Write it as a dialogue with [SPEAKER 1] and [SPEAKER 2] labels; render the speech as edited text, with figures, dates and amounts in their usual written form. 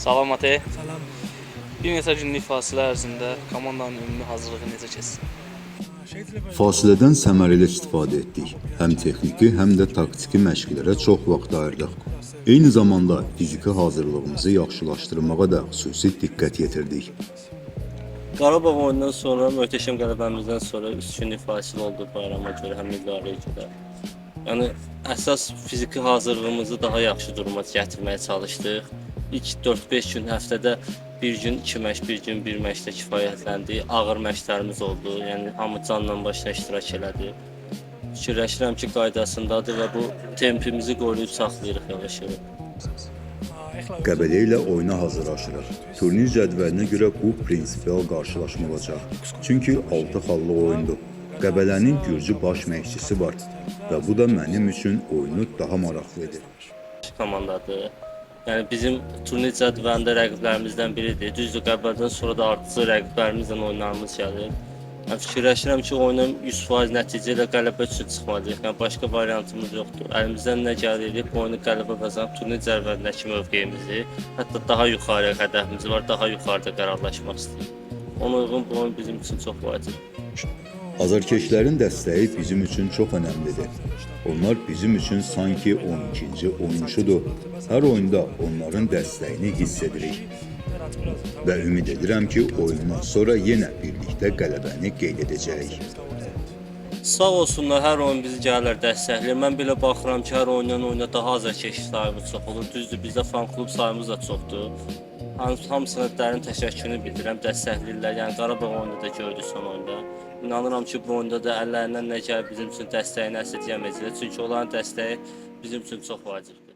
[SPEAKER 1] Salam Ate.
[SPEAKER 2] Salam.
[SPEAKER 1] Bir neçə günlük fasilə ərzində komandanın ümumi hazırlığı necə keçsin?
[SPEAKER 3] Fasilədən səmərəli istifadə etdik. Həm texniki, həm də taktiki məşqlərə çox vaxt ayırdıq. Eyni zamanda fiziki hazırlığımızı yaxşılaşdırmağa da xüsusi diqqət yetirdik.
[SPEAKER 4] Qarabağ oyundan sonra, möhtəşəm qələbəmizdən sonra 3 günlük fasilə oldu bayrama görə, həm idarəyə görə. Yəni əsas fiziki hazırlığımızı daha yaxşı duruma gətirməyə çalışdıq. İlk 4-5 gün həftədə bir gün 2 məşq, bir gün 1 məşqlə kifayətləndik. Ağır məşqlərimiz oldu. Yəni hamı canla başla iştirak elədi. Fikirləşirəm ki, qaydasındadır və bu tempimizi qoruyub saxlayırıq yavaş-yavaş.
[SPEAKER 3] Qəbələ ilə oyuna hazırlaşırıq. Turnir cədvəlinə görə bu prinsipial qarşılaşma olacaq. Çünki 6 xallıq oyundur. Qəbələnin Gürcü baş məşqçisi var və bu da mənim üçün oyunu daha maraqlı edir.
[SPEAKER 4] Komandadır. Yəni bizim turnir cədvəlində rəqiblərimizdən biridir. Düzdür, Qəbələdən sonra da artıq rəqiblərimizlə oynamamız gəlir. Yəni fikirləşirəm ki, oyuna 100% nəticə ilə qələbə üçün çıxmalıyıq. Yəni başqa variantımız yoxdur. Əlimizdən nə gəlir, bu oyunu qələbə qazanıb turnir cədvəlindəki mövqeyimizi, hətta daha yuxarıya hədəfimiz var, daha yuxarıda qərarlaşmaq istəyirik. Ona uyğun bu oyun bizim üçün çox vacibdir.
[SPEAKER 3] Azarkeşlərin dəstəyi bizim üçün çox önəmlidir. Onlar bizim üçün sanki 12-ci oyunçudur. Hər oyunda onların dəstəyini hiss edirik. Və ümid edirəm ki, oyundan sonra yenə birlikdə qələbəni qeyd edəcəyik.
[SPEAKER 4] Sağ olsunlar, hər oyun bizi gəlirlər, dəstəkləyir. Mən belə baxıram ki, hər oyundan oyuna daha azarkeş sayımız çox olur. Düzdür, bizdə fan klub sayımız da çoxdur. Hamısına dərin təşəkkürünü bildirirəm, dəstəkləyirlər. Yəni Qarabağ oyunda da gördük son oyunda. İnanıram ki, bu oyunda da əllərindən nə gəlir bizim üçün dəstəyini əsirgəməyəcəklər. Çünki onların dəstəyi bizim üçün çox vacibdir.